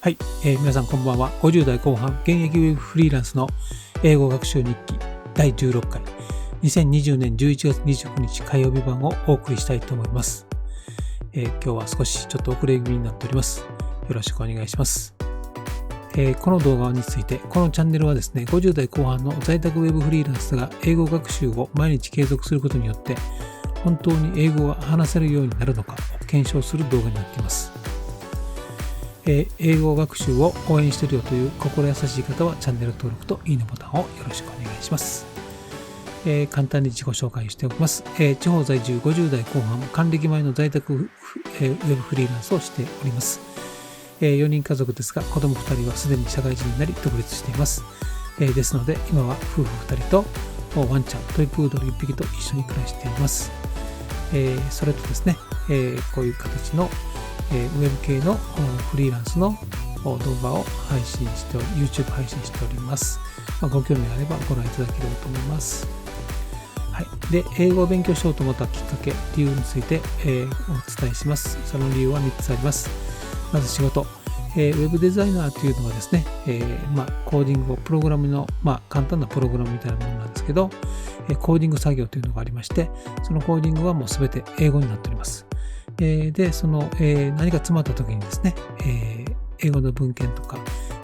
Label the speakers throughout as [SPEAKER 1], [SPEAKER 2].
[SPEAKER 1] はい、皆さんこんばんは。50代後半現役Webフリーランスの英語学習日記第16回2020年11月29日火曜日版をお送りしたいと思います。今日は少しちょっと遅れ気味になっております。よろしくお願いします。この動画について、このチャンネルはですね、50代後半の在宅Webフリーランスが英語学習を毎日継続することによって本当に英語が話せるようになるのかを検証する動画になっています。英語学習を応援しているよという心優しい方はチャンネル登録といいねボタンをよろしくお願いします。簡単に自己紹介をしておきます。地方在住50代後半還暦前の在宅ウェブフリーランスをしております。4人家族ですが、子供2人はすでに社会人になり独立しています。ですので今は夫婦2人とワンちゃんトイプードル1匹と一緒に暮らしています。それとですね、こういう形のウェブ系のフリーランスの動画を配信してYouTube 配信しております。ご興味があればご覧いただければと思います。はい。で、英語を勉強しようと思ったきっかけ、理由について、お伝えします。その理由は3つあります。まず仕事。ウェブデザイナーというのはですね、コーディングをプログラムの、簡単なプログラムみたいなものなんですけど、コーディング作業というのがありまして、そのコーディングはもうすべて英語になっております。で、その、何か詰まった時にですね、英語の文献とか、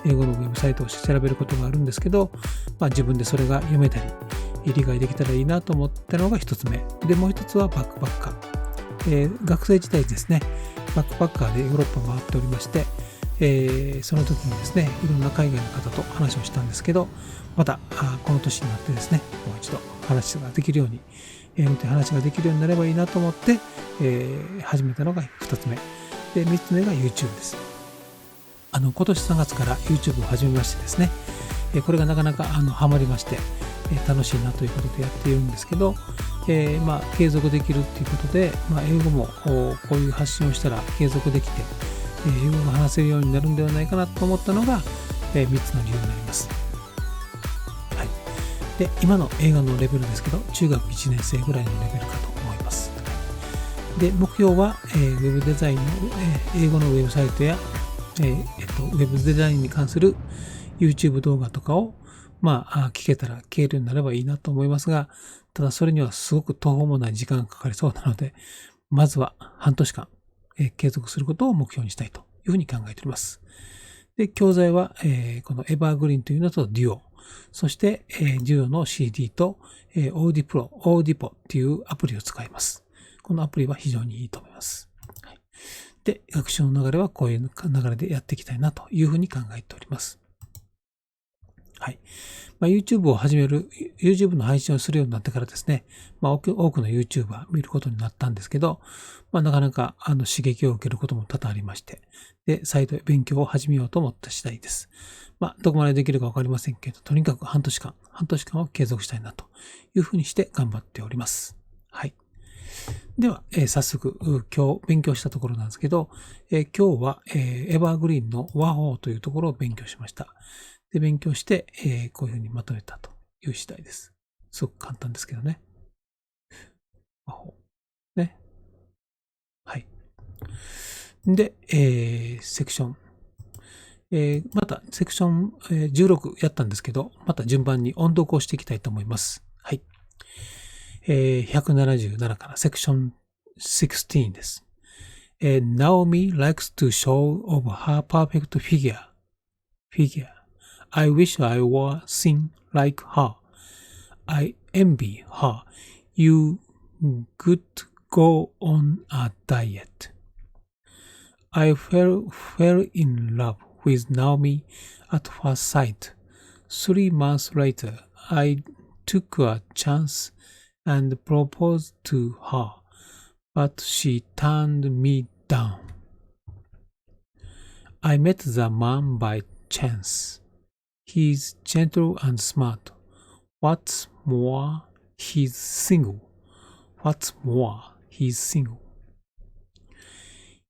[SPEAKER 1] 英語のウェブサイトを調べることがあるんですけど、自分でそれが読めたり、理解できたらいいなと思ったのが一つ目。で、もう一つはバックパッカー。学生時代ですね、バックパッカーでヨーロッパ回っておりまして、その時にですね、いろんな海外の方と話をしたんですけど、またこの年になってですね、もう一度話ができるように、話ができるようになればいいなと思って、始めたのが2つ目。で、3つ目が YouTube です。今年3月から YouTube を始めましてですね、これがなかなかハマりまして、楽しいなということでやっているんですけど、継続できるということで、英語もこういう発信をしたら継続できて、英語が話せるようになるんではないかなと思ったのが、3つの理由になります。はい。で、今の英語のレベルですけど、中学1年生ぐらいのレベルかと思います。で、目標は、ウェブデザインの、英語のウェブサイトや、ウェブデザインに関する YouTube 動画とかを、聞けたら聞けるようになればいいなと思いますが、ただそれにはすごく途方もない時間がかかりそうなので、まずは半年間、継続することを目標にしたいというふうに考えております。で、教材は、この Evergreen というのと Duo、そして、Duo の CD と、Audipo っていうアプリを使います。このアプリは非常にいいと思います。はい、で、学習の流れはこういう流れでやっていきたいなというふうに考えております。はい。YouTube を始める、YouTube の配信をするようになってからですね、多くの YouTuber 見ることになったんですけど、なかなか刺激を受けることも多々ありまして、で、再度勉強を始めようと思った次第です。どこまでできるかわかりませんけど、とにかく半年間は継続したいなというふうにして頑張っております。はい。では、早速、今日勉強したところなんですけど、今日は、Evergreen の和法というところを勉強しました。で、勉強して、こういうふうにまとめたという次第です。すごく簡単ですけどね。和法。ね。はい。で、セクション。また、セクション、16やったんですけど、また順番に音読をしていきたいと思います。はい。177からセクション16です。Naomi likes to show off her perfect figure.I wish I were thin like her. I envy her. You could go on a diet. I fell in love with Naomi at first sight. 3 months later, I took a chance and proposed to her, but she turned me down. I met the man by chance.He's gentle and smart. What's more, he's single.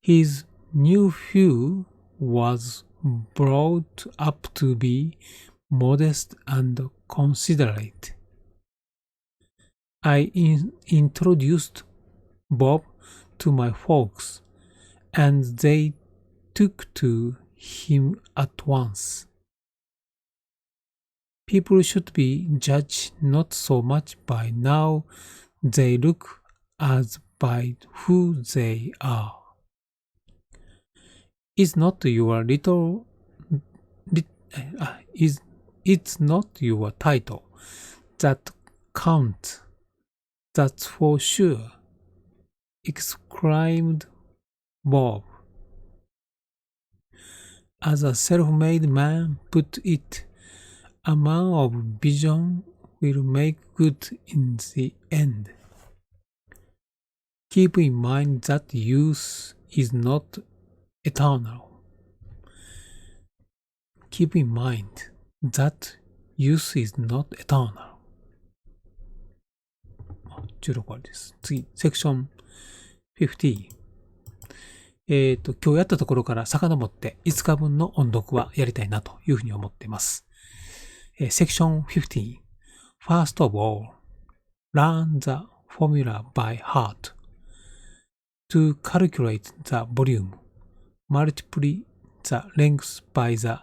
[SPEAKER 1] His nephew was brought up to be modest and considerate. I introduced Bob to my folks, and they took to him at once. People should be judged not so much by how they look as by who they are. It's not your it's not your title that counts, that's for sure, exclaimed Bob. As a self-made man put it, a man of vision will make good in the end. Keep in mind that youth is not eternal. Keep in mind that youth is not eternal. 16割です。次、セクション50。今日やったところから遡って5日分の音読はやりたいなというふうに思っています。セクション50。First of all, learn the formula by heart. To calculate the volume, multiply the length by the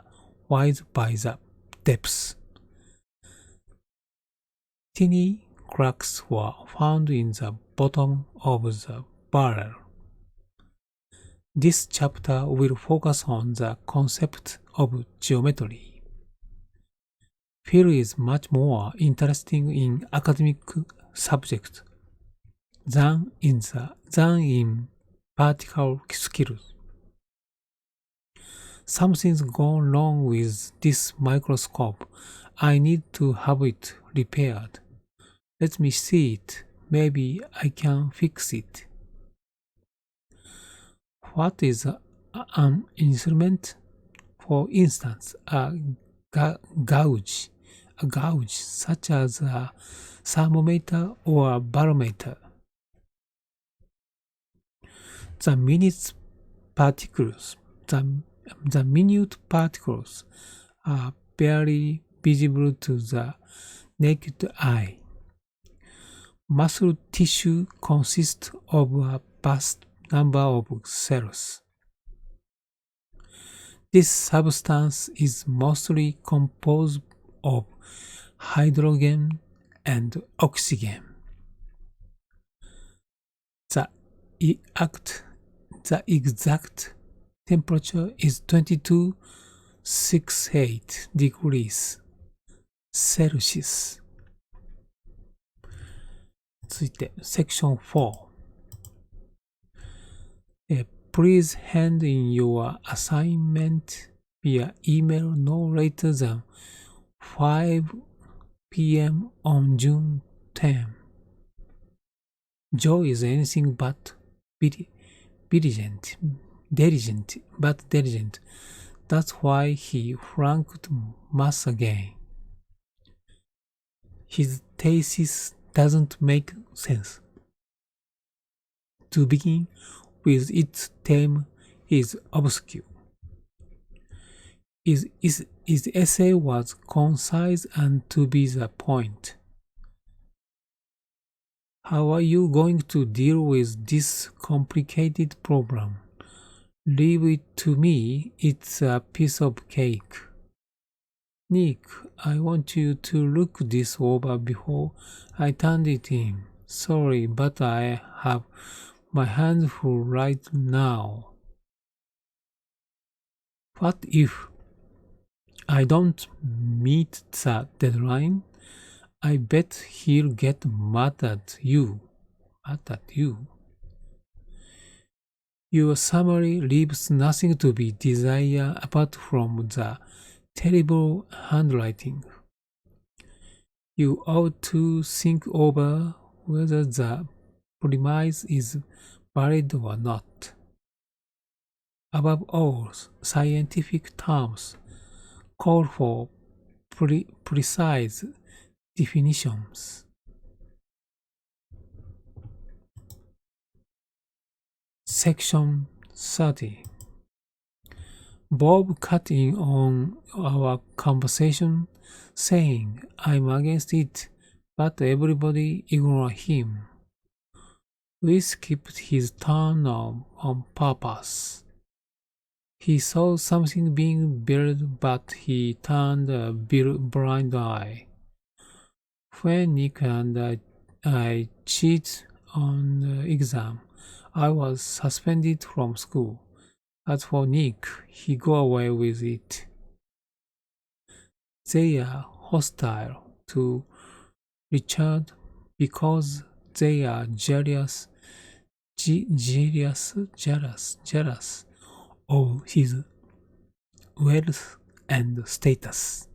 [SPEAKER 1] width by the depth. Tiny cracks were found in the bottom of the barrel. This chapter will focus on the concept of geometry. Phil is much more interesting in academic subjects than in practical skills. Something's gone wrong with this microscope. I need to have it repaired. Let me see it. Maybe I can fix it. What is an instrument? For instance, a gauge such as a thermometer or a barometer. The minute particles are barely visible to the naked eye. Muscle tissue consists of a vast number of cells. This substance is mostly composed of hydrogen and oxygen. The exact temperature is 22.68 degrees Celsius. 続いて、セクション4。Please hand in your assignment via email no later than 5 p.m. on June 10. Joe is anything but diligent. That's why he flunked math again. His thesis doesn't make sense. To begin with, its theme is obscure. His essay was concise and to be the point. How are you going to deal with this complicated problem? Leave it to me, it's a piece of cake. Nick, I want you to look this over before I turn it in. Sorry, but I have my hands full right now. What if I don't meet the deadline? I bet he'll get mad at you. Your summary leaves nothing to be desired apart from the terrible handwriting. You ought to think over whether the premise is valid or not. Above all, scientific terms call for precise definitions. Section 30. Bob cut in on our conversation, saying, I'm against it, but everybody ignored him. We skipped his turn on purpose. He saw something being built, but he turned a blind eye. When Nick and I cheated on the exam, I was suspended from school. As for Nick, he got away with it. They are hostile to Richard because they are jealous of his wealth and status.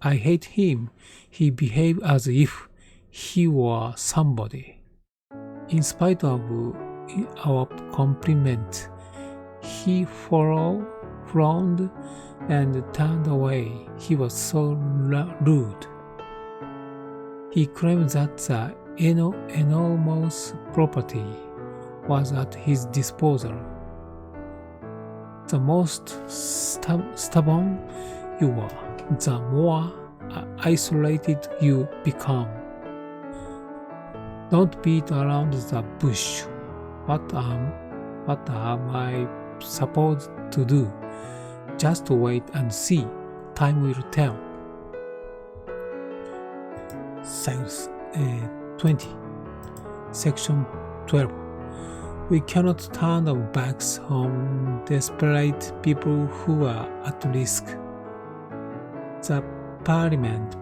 [SPEAKER 1] I hate him. He behaved as if he were somebody. In spite of our compliment, he frowned and turned away. He was so rude. He claimed that the enormous property was at his disposal. The most stubborn you are, the more isolated you become. Don't beat around the bush. What am I supposed to do? Just wait and see. Time will tell. 最後です。20 Section 12 We cannot turn our backs on desperate people who are at risk. The Parliament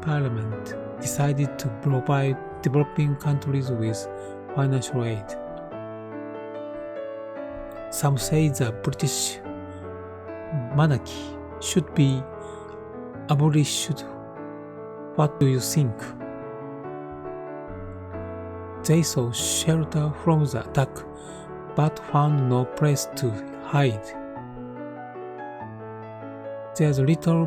[SPEAKER 1] decided to provide developing countries with financial aid. Some say the British monarchy should be abolished. What do you think? They sought shelter from the attack, but found no place to hide. There's little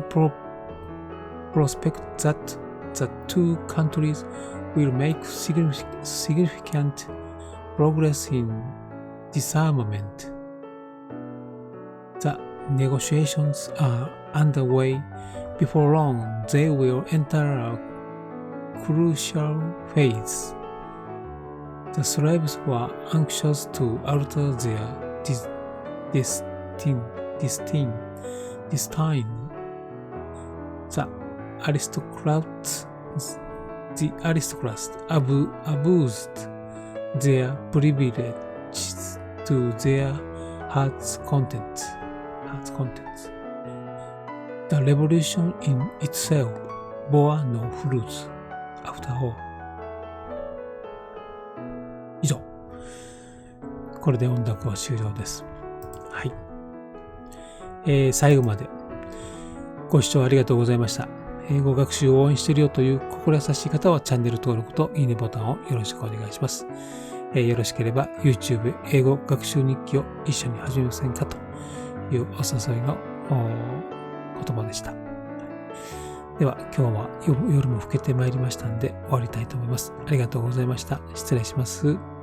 [SPEAKER 1] prospect that the two countries will make significant progress in disarmament. The negotiations are underway. Before long, they will enter a crucial phase. The slaves were anxious to alter their destiny. The aristocrats abused their privileges to their heart's content. The revolution in itself bore no fruits after all. 以上。これで音読は終了です。はい。最後までご視聴ありがとうございました。英語学習を応援しているよという心優しい方はチャンネル登録といいねボタンをよろしくお願いします。よろしければ YouTube 英語学習日記を一緒に始めませんかというお誘いの言葉でした。では今日は夜も更けてまいりましたので終わりたいと思います。ありがとうございました。失礼します。